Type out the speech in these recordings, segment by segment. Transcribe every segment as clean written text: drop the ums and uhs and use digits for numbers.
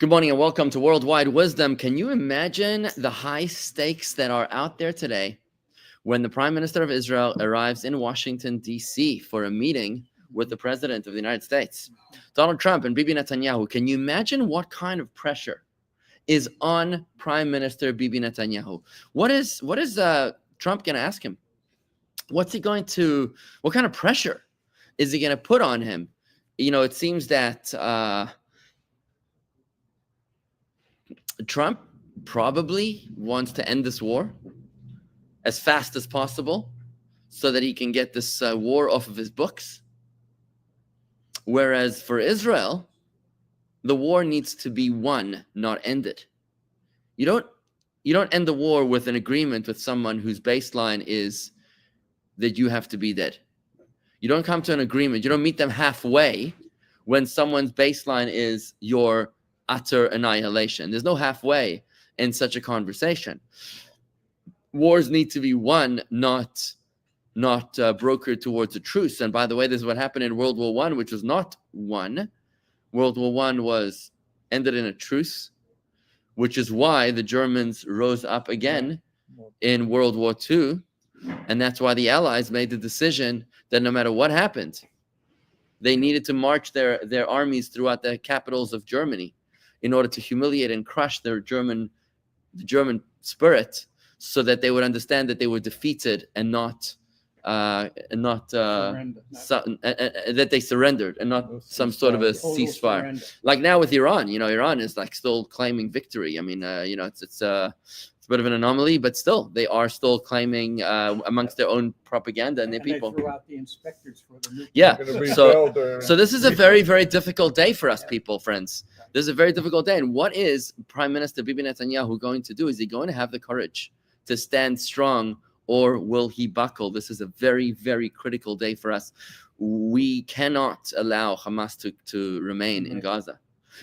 Good morning and welcome to Worldwide Wisdom. Can you imagine the high stakes that are out there today when the Prime Minister of Israel arrives in Washington, D.C. for a meeting with the President of the United States, Donald Trump and Bibi Netanyahu? Can you imagine what kind of pressure is on Prime Minister Bibi Netanyahu? What is Trump going to ask him? What kind of pressure is he going to put on him? You know, it seems that Trump probably wants to end this war as fast as possible so that he can get this war off of his books. Whereas for Israel, the war needs to be won, not ended. You don't end the war with an agreement with someone whose baseline is that you have to be dead. You don't come to an agreement. You don't meet them halfway when someone's baseline is your utter annihilation. There's no halfway in such a conversation. Wars need to be won, not brokered towards a truce. And by the way, this is what happened in World War I, which was not won. World War I was ended in a truce, which is why the Germans rose up again in World War II. And that's why the Allies made the decision that no matter what happened, they needed to march their armies throughout the capitals of Germany in order to humiliate and crush the German spirit, so that they would understand that they were defeated and that they surrendered and not some sort of a ceasefire. Surrender. Like now with Iran, Iran is like still claiming victory. I mean, it's a bit of an anomaly, but still, they are still claiming amongst their own propaganda and their people. They threw out the inspectors for the nuclear. Yeah. So this is a very, very difficult day for us people, friends. This is a very difficult day. And what is Prime Minister Bibi Netanyahu going to do? Is he going to have the courage to stand strong, or will he buckle? This is a very, very critical day for us. We cannot allow Hamas to remain in Gaza.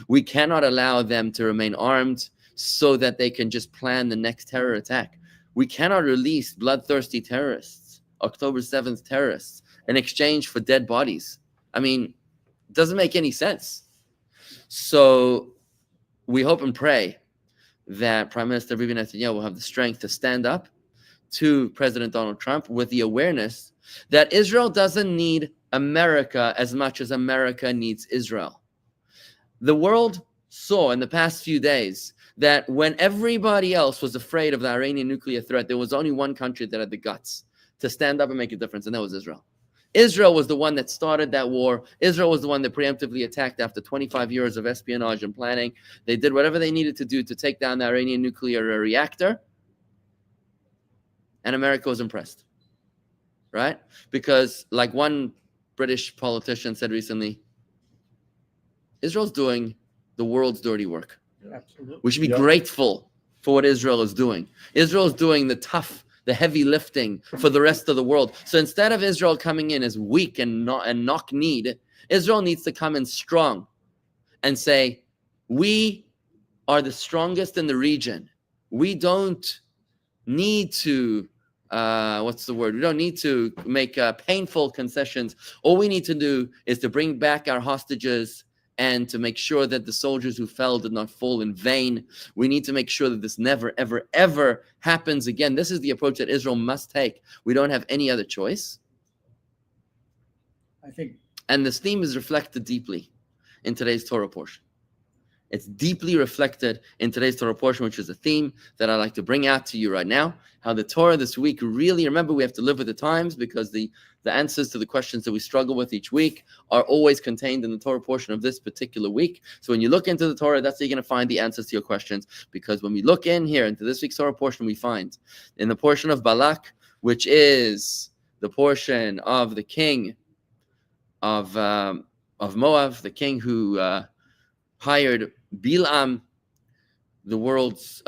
We cannot allow them to remain armed so that they can just plan the next terror attack. We cannot release bloodthirsty terrorists, October 7th terrorists, in exchange for dead bodies. I mean, it doesn't make any sense. So we hope and pray that Prime Minister Bibi Netanyahu will have the strength to stand up to President Donald Trump with the awareness that Israel doesn't need America as much as America needs Israel. The world saw in the past few days that when everybody else was afraid of the Iranian nuclear threat, there was only one country that had the guts to stand up and make a difference, and that was Israel. Israel was the one that started that war. Israel was the one that preemptively attacked after 25 years of espionage and planning. They did whatever they needed to do to take down the Iranian nuclear reactor, and America was impressed, right? Because like one British politician said recently, Israel's doing the world's dirty work. Absolutely. We should be grateful for what Israel is doing. Israel is doing the heavy lifting for the rest of the world. So instead of Israel coming in as weak and knock-kneed, Israel needs to come in strong and say, we are the strongest in the region. We don't need to, we don't need to make painful concessions. All we need to do is to bring back our hostages and to make sure that the soldiers who fell did not fall in vain. We need to make sure that this never, ever, ever happens again. This is the approach that Israel must take. We don't have any other choice. And this theme is reflected deeply in today's Torah portion. It's deeply reflected in today's Torah portion, which is a theme that I like to bring out to you right now. How the Torah this week really, remember, we have to live with the times, because the answers to the questions that we struggle with each week are always contained in the Torah portion of this particular week. So when you look into the Torah, that's how you're going to find the answers to your questions. Because when we look in here into this week's Torah portion, we find in the portion of Balak, which is the portion of the king of Moab, the king who hired Bilam, the world's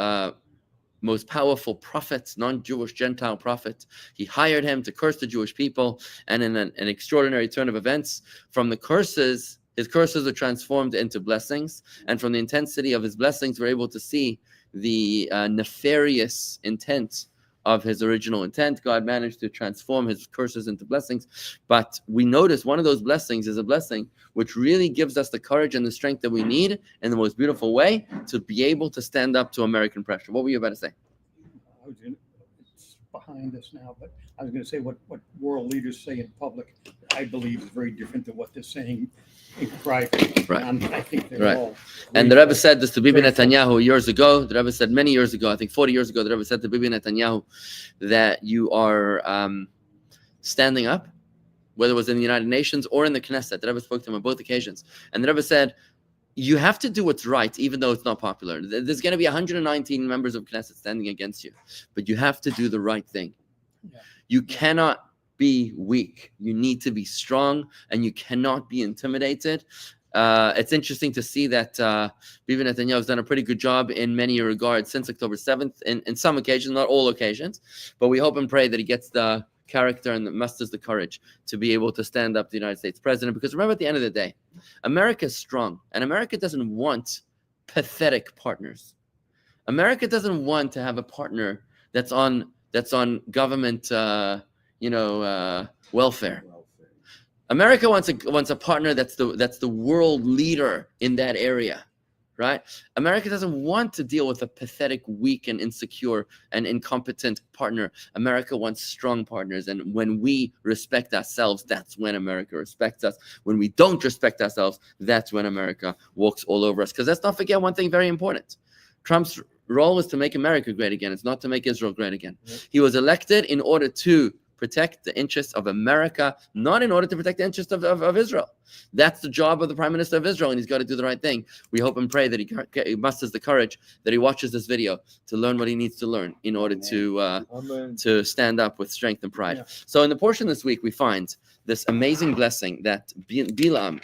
most powerful prophet, non-Jewish Gentile prophet. He hired him to curse the Jewish people, and in an extraordinary turn of events, from the curses, his curses are transformed into blessings, and from the intensity of his blessings, we're able to see the nefarious intent of his original intent. God managed to transform his curses into blessings. But we notice one of those blessings is a blessing which really gives us the courage and the strength that we need in the most beautiful way to be able to stand up to American pressure. What were you about to say? It's behind us now, but I was going to say what world leaders say in public, I believe is very different than what they're saying in private. Right. I think they're Right. all. And the Rebbe said this to Bibi Netanyahu years ago. The Rebbe said many years ago, I think 40 years ago, the Rebbe said to Bibi Netanyahu that you are standing up, whether it was in the United Nations or in the Knesset. The Rebbe spoke to him on both occasions. And the Rebbe said, you have to do what's right, even though it's not popular. There's going to be 119 members of Knesset standing against you, but you have to do the right thing. Yeah. You cannot be weak. You need to be strong, and you cannot be intimidated. It's interesting to see that Bibi Netanyahu has done a pretty good job in many regards since October 7th, in some occasions, not all occasions, but we hope and pray that he gets the character and musters the courage to be able to stand up to the United States president. Because remember, at the end of the day, America is strong, and America doesn't want pathetic partners. America doesn't want to have a partner that's on government, welfare. America wants a partner that's the world leader in that area, right? America doesn't want to deal with a pathetic, weak, and insecure and incompetent partner. America wants strong partners, and when we respect ourselves, that's when America respects us. When we don't respect ourselves, that's when America walks all over us. Because let's not forget one thing very important. Trump's role was to make America great again. It's not to make Israel great again. Yep. He was elected in order to protect the interests of America, not in order to protect the interests of Israel. That's the job of the Prime Minister of Israel, and he's got to do the right thing. We hope and pray that he musters the courage, that he watches this video to learn what he needs to learn in order to stand up with strength and pride. Yeah. So in the portion this week, we find this amazing blessing that Bilam,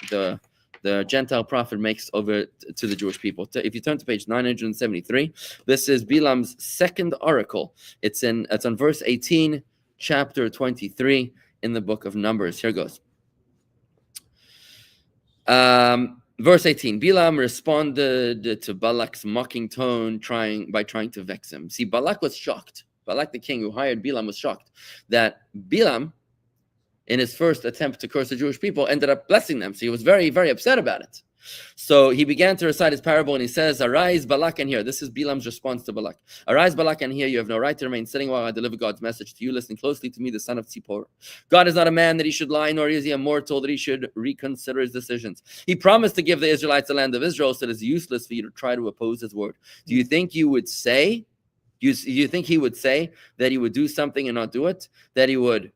the Gentile prophet, makes over to the Jewish people. If you turn to page 973, this is Bilam's second oracle. It's on verse 18, chapter 23 in the book of Numbers. Here goes. Verse 18, Bilam responded to Balak's mocking tone by trying to vex him. See, Balak was shocked. Balak, the king who hired Bilam, was shocked that Bilam, in his first attempt to curse the Jewish people, ended up blessing them. So he was very, very upset about it. So he began to recite his parable, and he says, "Arise, Balak, and hear." This is Bilam's response to Balak. "Arise, Balak, and hear. You have no right to remain sitting while I deliver God's message to you. Listen closely to me, the son of Tzipor. God is not a man that he should lie, nor is he a mortal that he should reconsider his decisions. He promised to give the Israelites the land of Israel, so it is useless for you to try to oppose his word. Do you think you would say, you think he would say that he would do something and not do it? That he would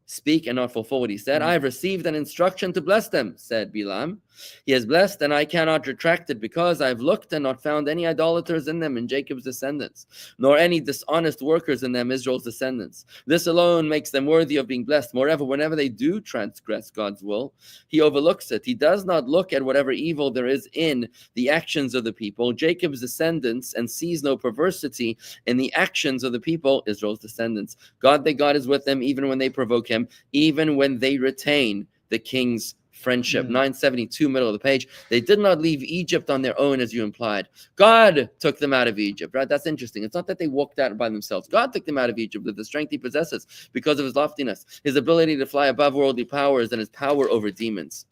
speak and not fulfill what he said? I have received an instruction to bless them," said Bilam. "He has blessed, and I cannot retract it, because I have looked and not found any idolaters in them, in Jacob's descendants, nor any dishonest workers in them, Israel's descendants. This alone makes them worthy of being blessed. Moreover, whenever they do transgress God's will, he overlooks it. He does not look at whatever evil there is in the actions of the people, Jacob's descendants, and sees no perversity in the actions of the people, Israel's descendants. God, their God, is with them, even when they provoke him, even when they retain the king's friendship." 972, middle of the page. "They did not leave Egypt on their own, as you implied. God took them out of Egypt," right? That's interesting. It's not that they walked out by themselves. God took them out of Egypt with the strength he possesses because of his loftiness, his ability to fly above worldly powers, and his power over demons.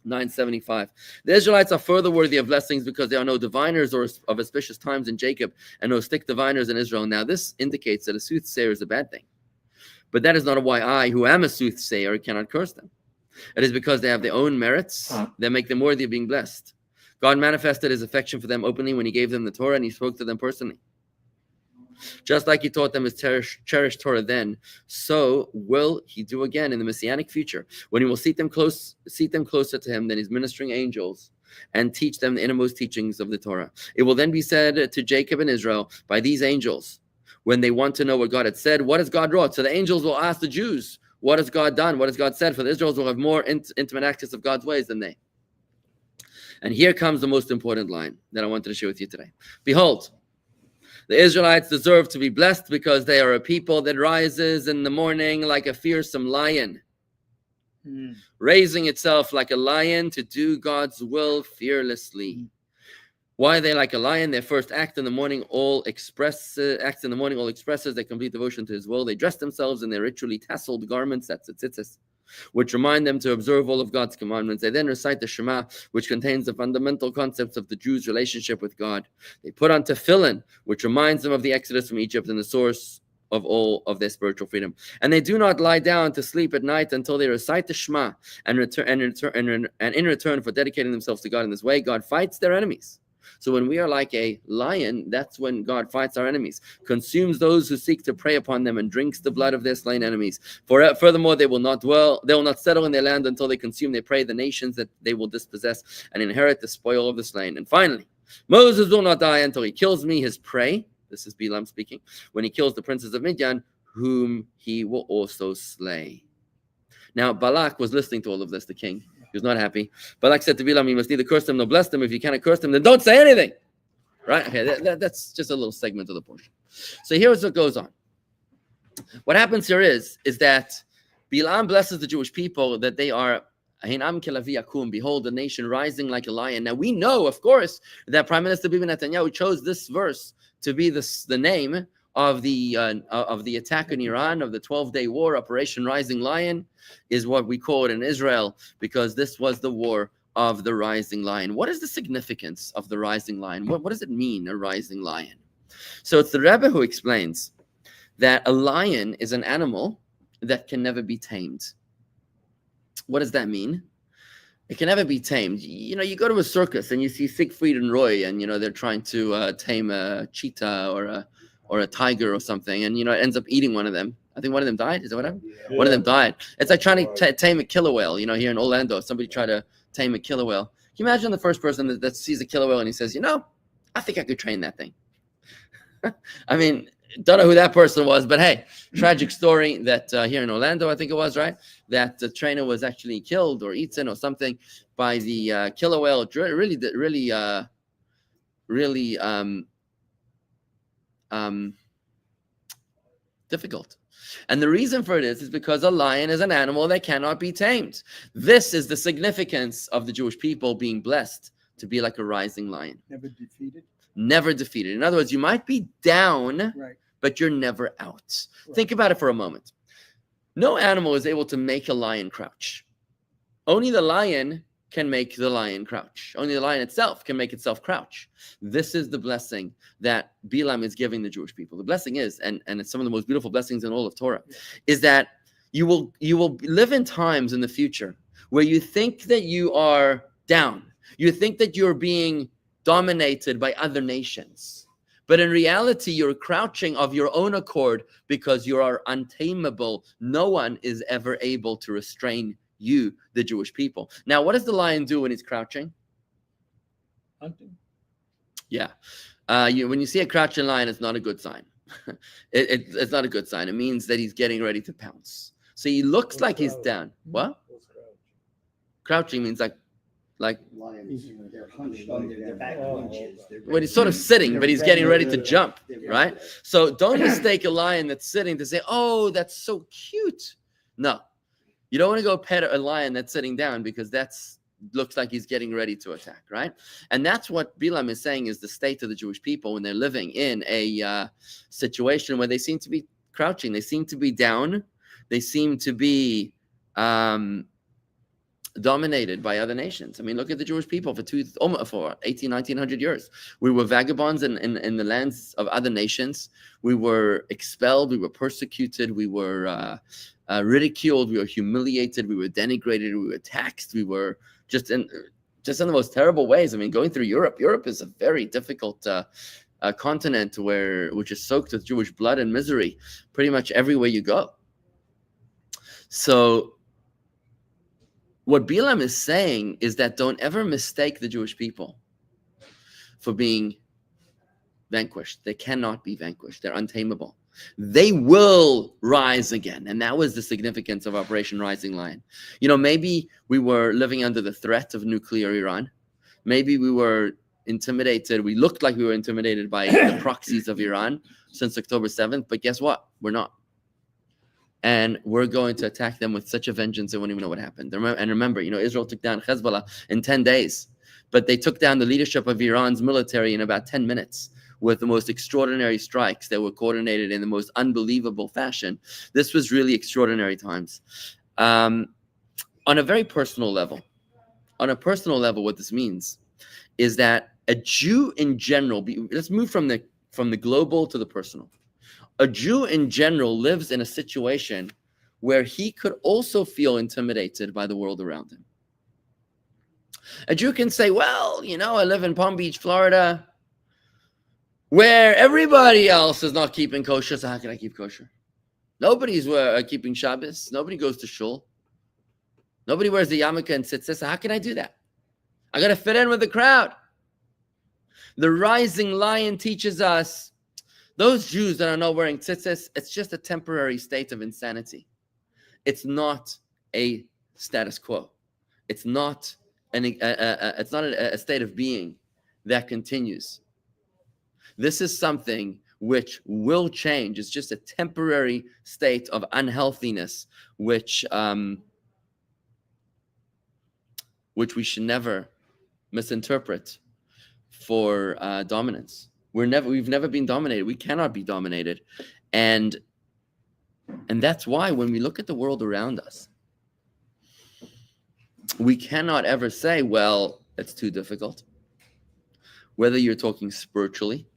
975. "The Israelites are further worthy of blessings because there are no diviners or of auspicious times in Jacob, and no stick diviners in Israel." Now, this indicates that a soothsayer is a bad thing. But that is not why I, who am a soothsayer, cannot curse them. It is because they have their own merits that make them worthy of being blessed. God manifested his affection for them openly when he gave them the Torah, and he spoke to them personally. Just like he taught them his cherished Torah then, so will he do again in the Messianic future, when he will seat them closer to him than his ministering angels, and teach them the innermost teachings of the Torah. It will then be said to Jacob and Israel by these angels, when they want to know what God had said, "What has God wrought?" So the angels will ask the Jews, "What has God done? What has God said?" For the Israelites will have more intimate access of God's ways than they. And here comes the most important line that I wanted to share with you today. "Behold, the Israelites deserve to be blessed because they are a people that rises in the morning like a fearsome lion, raising itself like a lion to do God's will fearlessly. Why are they like a lion? Their first act in the morning all expresses their complete devotion to his will. They dress themselves in their ritually tasseled garments, that's the tzitzis, which remind them to observe all of God's commandments. They then recite the Shema, which contains the fundamental concepts of the Jews' relationship with God. They put on tefillin, which reminds them of the exodus from Egypt and the source of all of their spiritual freedom. And they do not lie down to sleep at night until they recite the Shema and in return for dedicating themselves to God in this way, God fights their enemies. So when we are like a lion, that's when God fights our enemies, consumes those who seek to prey upon them, and drinks the blood of their slain enemies. Furthermore, they will not settle in their land until they consume their prey, the nations that they will dispossess, and inherit the spoil of the slain. And finally, Moses will not die until he kills me, his prey. This is Bilam speaking. When he kills the princes of Midian, whom he will also slay. Now, Balak was listening to all of this, the king. He was not happy. Balak said to Bilam, you must neither curse them nor bless them. If you cannot curse them, then don't say anything. Right? Okay, that's just a little segment of the portion. So here's what goes on. What happens here is that Bilam blesses the Jewish people that they are, behold, the nation rising like a lion. Now we know, of course, that Prime Minister Bibi Netanyahu chose this verse to be the name of the attack in Iran, of the 12-day war, Operation Rising Lion, is what we call it in Israel, because this was the war of the rising lion. What is the significance of the rising lion? What does it mean, a rising lion? So it's the Rebbe who explains that a lion is an animal that can never be tamed. What does that mean? It can never be tamed. You know, you go to a circus and you see Siegfried and Roy, and they're trying to tame a cheetah or a tiger or something, and it ends up eating one of them. I think one of them died. Is that what happened? Yeah. One of them died. It's like trying to tame a killer whale. Here in Orlando, somebody tried to tame a killer whale. Can you imagine the first person that sees a killer whale and he says, I think I could train that thing. I mean, don't know who that person was, but hey, tragic story that here in Orlando, I think it was, right? That the trainer was actually killed or eaten or something by the killer whale. It really difficult. And the reason for it is because a lion is an animal that cannot be tamed. This is the significance of the Jewish people being blessed to be like a rising lion. Never defeated? Never defeated. In other words, you might be down, right, but you're never out. Right. Think about it for a moment. No animal is able to make a lion crouch. Only the lion can make the lion crouch. Only the lion itself can make itself crouch. This is the blessing that Bilam is giving the Jewish people. The blessing is, and it's some of the most beautiful blessings in all of Torah, is that you will live in times in the future where you think that you are down. You think that you're being dominated by other nations. But in reality, you're crouching of your own accord because you are untamable. No one is ever able to restrain you, the Jewish people. Now, what does the lion do when he's crouching? Hunting. Yeah. When you see a crouching lion, it's not a good sign. It's not a good sign. It means that he's getting ready to pounce. So he looks like he's down. What? Crouching means like lions, they're hunched under their back hunches. When he's sort of sitting, but he's getting ready to jump, right? So don't mistake a lion that's sitting to say, oh, that's so cute. No, you don't want to go pet a lion that's sitting down because that's looks like he's getting ready to attack, right? And that's what Bilam is saying is the state of the Jewish people when they're living in a situation where they seem to be crouching, they seem to be down, they seem to be dominated by other nations. I mean, look at the Jewish people for 1900 years. We were vagabonds in the lands of other nations. We were expelled. We were persecuted. We were ridiculed. We were humiliated. We were denigrated. We were taxed. We were just in the most terrible ways. I mean, going through Europe. Europe is a very difficult continent which is soaked with Jewish blood and misery pretty much everywhere you go. So what Bilam is saying is that don't ever mistake the Jewish people for being vanquished. They cannot be vanquished. They're untamable. They will rise again. And that was the significance of Operation Rising Lion. Maybe we were living under the threat of nuclear Iran. Maybe we were intimidated. We looked like we were intimidated by the proxies of Iran since October 7th. But guess what? We're not. And we're going to attack them with such a vengeance they won't even know what happened. And remember, Israel took down Hezbollah in 10 days. but they took down the leadership of Iran's military in about 10 minutes with the most extraordinary strikes that were coordinated in the most unbelievable fashion. This was really extraordinary times. On a very personal level, what this means is that a Jew in general, let's move from the global to the personal. A Jew in general lives in a situation where he could also feel intimidated by the world around him. A Jew can say, well, I live in Palm Beach, Florida, where everybody else is not keeping kosher, so how can I keep kosher? Nobody's keeping Shabbos. Nobody goes to shul. Nobody wears the yarmulke and tzitzis, so how can I do that? I got to fit in with the crowd. The Rising Lion teaches us, those Jews that are not wearing tzitzis, it's just a temporary state of insanity. It's not a status quo. It's not a state of being that continues. This is something which will change. It's just a temporary state of unhealthiness, which we should never misinterpret for dominance. We've never been dominated. We cannot be dominated, and that's why when we look at the world around us, we cannot ever say, well, it's too difficult. Whether you're talking spiritually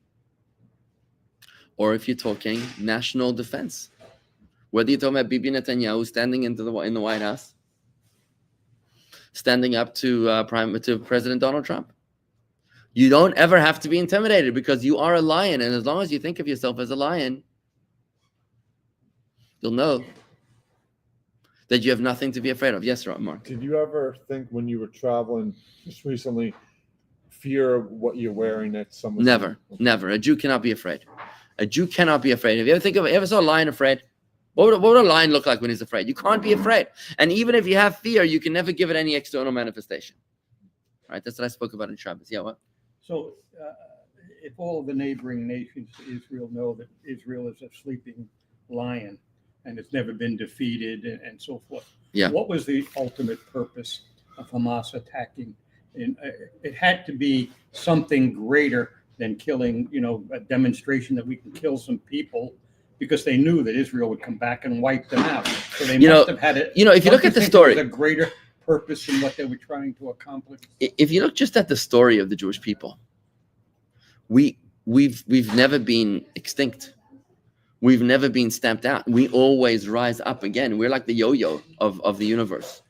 or if you're talking national defense, whether you're talking about Bibi Netanyahu standing in the White House, standing up to President Donald Trump. You don't ever have to be intimidated because you are a lion, and as long as you think of yourself as a lion, you'll know that you have nothing to be afraid of. Yes, Mark. Did you ever think when you were traveling just recently, fear of what you're wearing that someone? Never. A Jew cannot be afraid. A Jew cannot be afraid. If you ever saw a lion afraid? What would a lion look like when he's afraid? You can't be afraid. And even if you have fear, you can never give it any external manifestation. Right? That's what I spoke about in Shabbos. Yeah, what? So if all of the neighboring nations to Israel know that Israel is a sleeping lion and it's never been defeated and so forth, yeah. What was the ultimate purpose of Hamas attacking? And it had to be something greater than killing, a demonstration that we can kill some people, because they knew that Israel would come back and wipe them out. So they must have had it. If you look at the story, a greater purpose in what they were trying to accomplish. If you look just at the story of the Jewish people, we've never been extinct. We've never been stamped out. We always rise up again. We're like the yo-yo of the universe.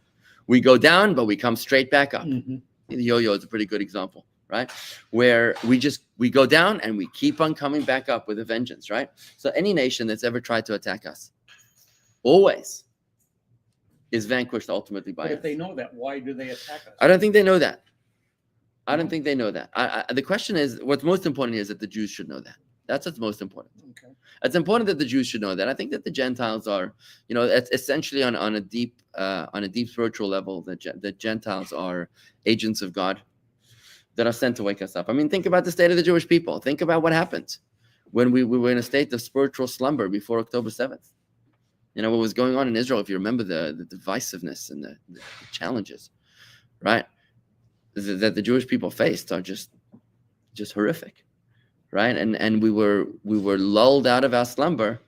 We go down, but we come straight back up. Mm-hmm. The yo-yo is a pretty good example, right? Where we go down and we keep on coming back up with a vengeance, right? So any nation that's ever tried to attack us always is vanquished ultimately by us. But if they know that, why do they attack us? I don't think they know that. The question is, what's most important is that the Jews should know that. That's what's most important. Okay. It's important that the Jews should know that. I think that the Gentiles are, it's essentially on a deep spiritual level, that Gentiles are agents of God that are sent to wake us up. I mean, think about the state of the Jewish people. Think about what happened when we were in a state of spiritual slumber before October 7th. What was going on in Israel, if you remember the divisiveness and the challenges, right, that the Jewish people faced are just horrific, right? And we were lulled out of our slumber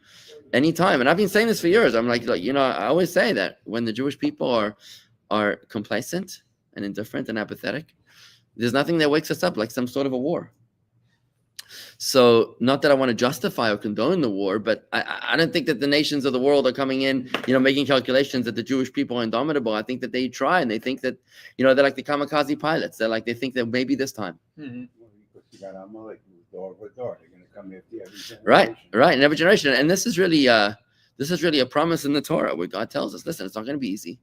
anytime. And I've been saying this for years. I'm like, I always say that when the Jewish people are complacent and indifferent and apathetic, there's nothing that wakes us up like some sort of a war. So not that I want to justify or condone the war, but I don't think that the nations of the world are coming in, making calculations that the Jewish people are indomitable. I think that they try, and they think that, they're like the kamikaze pilots. They think that maybe this time. Mm-hmm. They're going to come after every generation. Right, in every generation. And this is really a promise in the Torah where God tells us, listen, it's not going to be easy,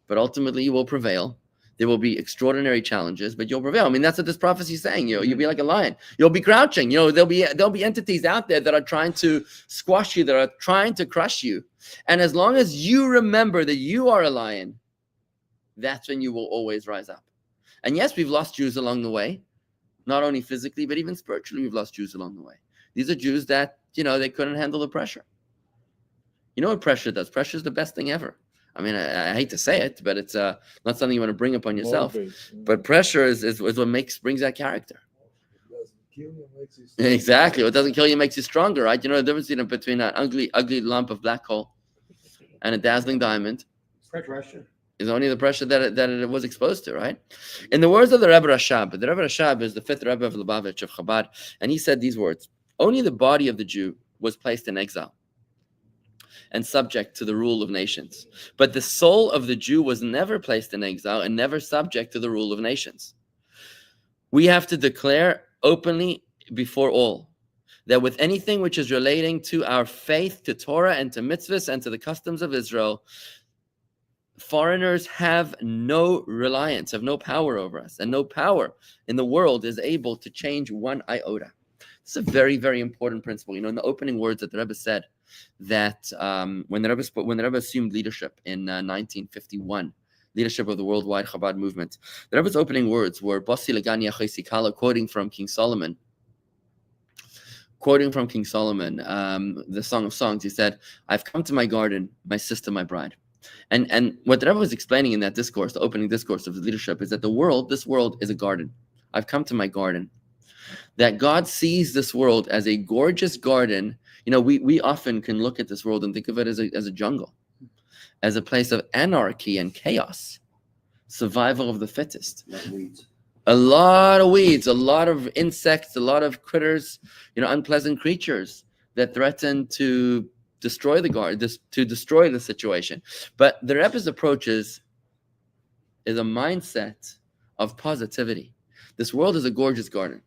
but ultimately you will prevail. There will be extraordinary challenges, but you'll prevail. I mean, that's what this prophecy is saying. You'll be like a lion. You'll be crouching. There'll be entities out there that are trying to squash you, that are trying to crush you. And as long as you remember that you are a lion, that's when you will always rise up. And yes, we've lost Jews along the way, not only physically, but even spiritually, we've lost Jews along the way. These are Jews that, they couldn't handle the pressure. You know what pressure does? Pressure is the best thing ever. I mean, I hate to say it, but it's not something you want to bring upon yourself. Motivates, yeah. But pressure is what brings that character. It doesn't kill you, makes you stronger. Exactly. What doesn't kill you makes you stronger, right? You know the difference between an ugly lump of black coal and a dazzling diamond Pressure. is only the pressure that it was exposed to, right? In the words of the Rebbe Rashab, the Rebbe Rashab is the 5th Rebbe of Lubavitch of Chabad, and he said these words: only the body of the Jew was placed in exile and subject to the rule of nations. But the soul of the Jew was never placed in exile and never subject to the rule of nations. We have to declare openly before all that with anything which is relating to our faith, to Torah and to mitzvahs and to the customs of Israel, foreigners have no reliance, have no power over us, and no power in the world is able to change one iota. It's a very, very important principle. In the opening words that the Rebbe said, that when the Rebbe assumed leadership in 1951, leadership of the worldwide Chabad movement, the Rebbe's opening words were "Basi legani achesi kala," quoting from King Solomon. The Song of Songs. He said, "I've come to my garden, my sister, my bride." And what the Rebbe was explaining in that discourse, the opening discourse of his leadership, is that this world is a garden. I've come to my garden. That God sees this world as a gorgeous garden. We often can look at this world and think of it as a jungle, as a place of anarchy and chaos, survival of the fittest. A lot of weeds, a lot of insects, a lot of critters, unpleasant creatures that threaten to destroy the garden, to destroy the situation. But the Rebbe's approach is a mindset of positivity. This world is a gorgeous garden.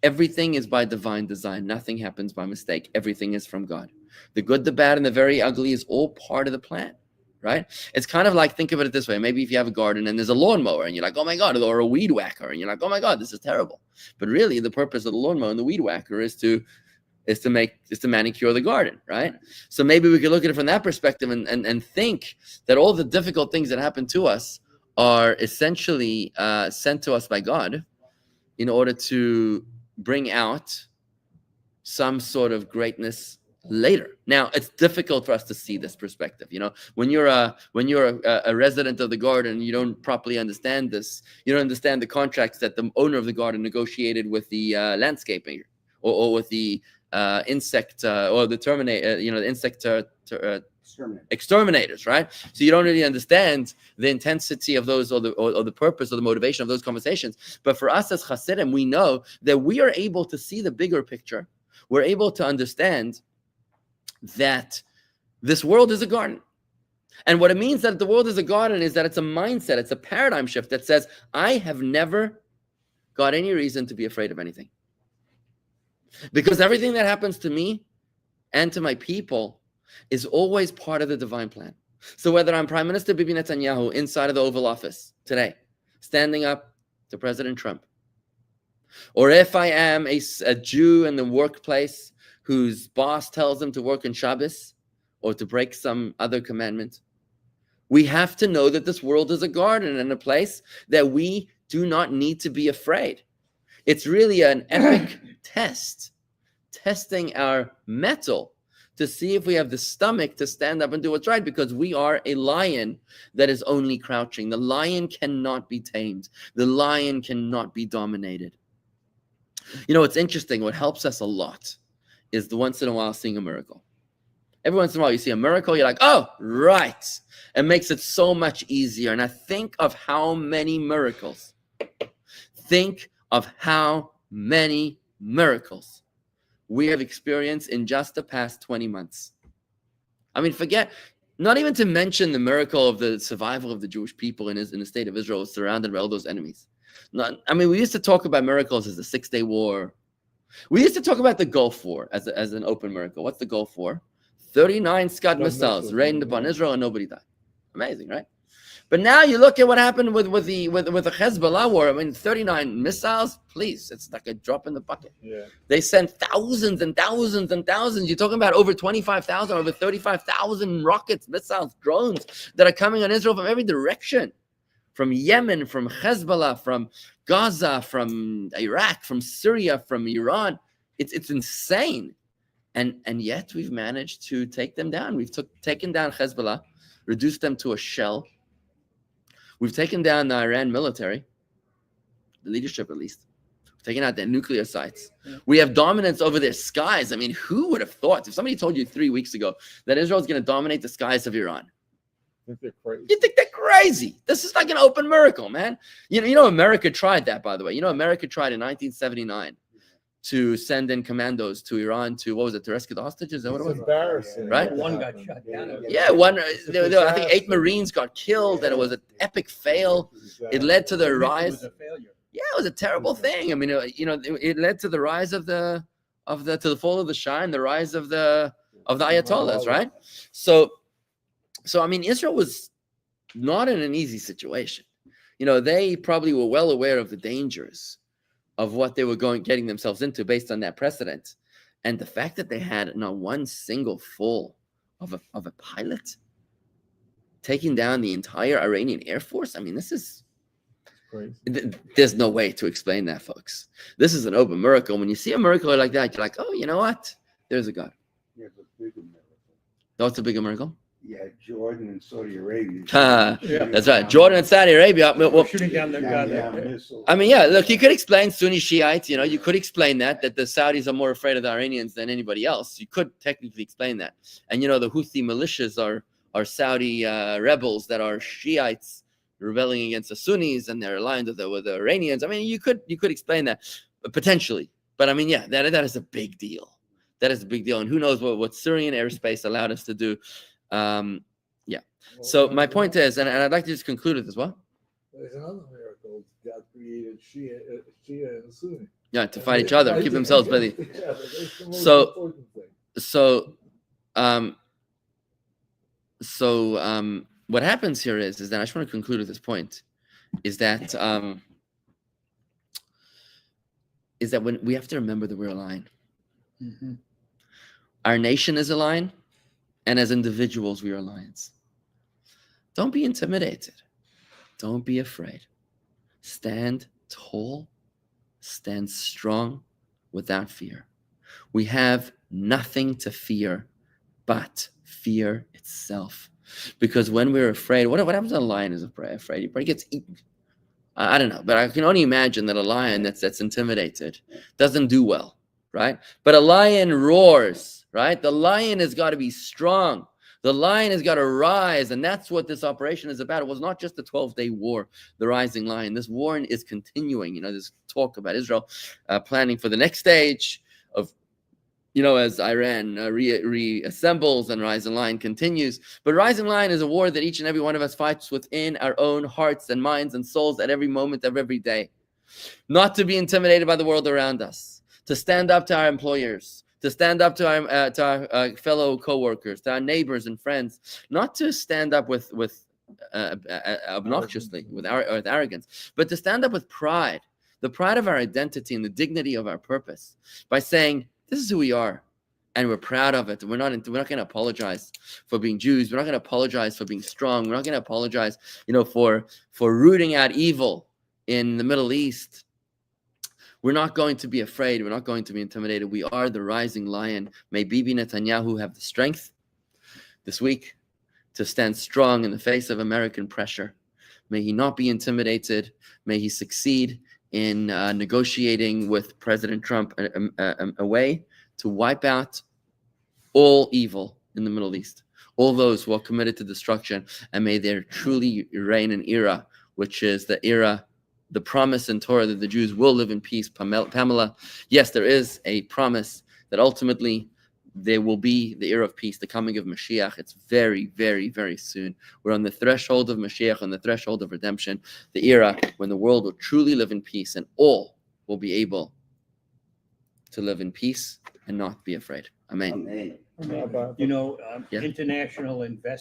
Everything is by divine design. Nothing happens by mistake. Everything is from God. The good, the bad, and the very ugly is all part of the plan, right? It's kind of like, think of it this way. Maybe if you have a garden and there's a lawnmower and you're like, oh my God, or a weed whacker, and you're like, oh my God, this is terrible. But really, the purpose of the lawnmower and the weed whacker is to manicure the garden, right? So maybe we could look at it from that perspective and think that all the difficult things that happen to us are essentially sent to us by God in order to bring out some sort of greatness later. Now, it's difficult for us to see this perspective. When you're a resident of the garden, you don't properly understand this. You don't understand the contracts that the owner of the garden negotiated with the landscaping or with the insect or the terminator, the insect exterminators, right? So you don't really understand the intensity of those or the purpose or the motivation of those conversations. But for us as Hasidim, we know that we are able to see the bigger picture. We're able to understand that this world is a garden. And what it means that the world is a garden is that it's a mindset, it's a paradigm shift that says, I have never got any reason to be afraid of anything. Because everything that happens to me and to my people is always part of the divine plan. So whether I'm Prime Minister Bibi Netanyahu inside of the Oval Office today, standing up to President Trump, or if I am a Jew in the workplace whose boss tells them to work on Shabbos or to break some other commandment, we have to know that this world is a garden and a place that we do not need to be afraid. It's really an epic test, testing our mettle to see if we have the stomach to stand up and do what's right, because we are a lion that is only crouching. The lion cannot be tamed. The lion cannot be dominated. It's interesting. What helps us a lot is the once in a while seeing a miracle. Every once in a while you see a miracle, you're like, oh, right. It makes it so much easier. And I think of how many miracles. Think of how many miracles we have experienced in just the past 20 months. I mean, not even to mention the miracle of the survival of the Jewish people in the state of Israel, surrounded by all those enemies. We used to talk about miracles as the 6-day war. We used to talk about the Gulf War as an open miracle. What's the Gulf War? 39 Scud missiles rained upon Israel and nobody died. Amazing, right? But now you look at what happened with the Hezbollah war. 39 missiles, please. It's like a drop in the bucket. Yeah. They sent thousands and thousands and thousands. You're talking about over 25,000, over 35,000 rockets, missiles, drones that are coming on Israel from every direction. From Yemen, from Hezbollah, from Gaza, from Iraq, from Syria, from Iran. It's insane. And yet we've managed to take them down. We've taken down Hezbollah. reduced them to a shell. We've taken down the Iran military, the leadership at least. We've taken out their nuclear sites. We have dominance over their skies. I mean, who would have thought? If somebody told you 3 weeks ago that Israel's going to dominate the skies of Iran, I think they're crazy. you think they're crazy. This is like an open miracle, man. You know, America tried that, by the way. You know, America tried in 1979 to send in commandos to Iran to, what was it, to rescue the hostages? Is that what it It's was? embarrassing. Right? what One got happened. shot down. Yeah, I think 8 Marines got killed, and it was an epic fail. It led to the It rise. was a failure. Yeah, it was a terrible thing. I mean, it led to the rise to the fall of the Shah and the rise of the Ayatollahs, right? So I mean, Israel was not in an easy situation. You know, they probably were well aware of the dangers of what they were getting themselves into based on that precedent, and the fact that they had not one single fall of a pilot taking down the entire Iranian Air Force. I mean, this is Crazy. there's no way to explain that, folks. This is an open miracle. When you see a miracle like that, you're like, oh, you know what? There's a God. Yeah, but bigger miracle. That's a bigger miracle. Yeah, Jordan and Saudi Arabia. Yeah. That's right. Jordan and Saudi Arabia. We're Well, shooting down the I mean, yeah, look, you could explain Sunni Shiites, you know, you could explain that the Saudis are more afraid of the Iranians than anybody else. You could technically explain that. And, you know, the Houthi militias are Saudi rebels that are Shiites rebelling against the Sunnis, and they're aligned with the Iranians. I mean, you could explain that potentially. But I mean, yeah, that is a big deal. That is a big deal. And who knows what Syrian airspace allowed us to do. Yeah. So my point is, and I'd like to just conclude with this. Well, There's another miracle. God created Shia and Sunni. yeah, to fight each other, keep themselves busy. Yeah, that's the most So- important thing. So what happens here is that I just want to conclude with this point, is that when we have to remember that we're a lion. Mhm. Our nation is a lion, and as individuals, we are lions. Don't be intimidated. Don't be afraid. Stand tall, stand strong without fear. We have nothing to fear but fear itself. Because when we're afraid, what happens when a lion is afraid? He probably gets eaten. I don't know, but I can only imagine that a lion that's intimidated doesn't do well, right? But a lion roars, right? The lion has got to be strong. The lion has got to rise, and that's what this operation is about. It was not just a 12-day war, the rising lion. This war is continuing. You know, there's talk about Israel planning for the next stage of, you know, as Iran reassembles and Rising Lion continues. But Rising Lion is a war that each and every one of us fights within our own hearts and minds and souls at every moment of every day. Not to be intimidated by the world around us, to stand up to our employers, to stand up to our fellow co-workers, to our neighbors and friends, not to stand up with obnoxiously, with arrogance, but to stand up with pride, the pride of our identity and the dignity of our purpose, by saying, this is who we are, and we're proud of it. We're not going to apologize for being Jews. We're not going to apologize for being strong. We're not going to apologize, you know, for rooting out evil in the Middle East. We're not going to be afraid. We're not going to be intimidated. We are the rising lion. May Bibi Netanyahu have the strength this week to stand strong in the face of American pressure. May he not be intimidated. May he succeed in negotiating with President Trump a way to wipe out all evil in the Middle East, all those who are committed to destruction, and may there truly reign an era, which is the era, the promise in Torah that the Jews will live in peace. Pamela, yes, there is a promise that ultimately there will be the era of peace, the coming of Mashiach. It's very, very, very soon. We're on the threshold of Mashiach, on the threshold of redemption, the era when the world will truly live in peace and all will be able to live in peace and not be afraid. Amen. Amen. You know, Yeah. international investment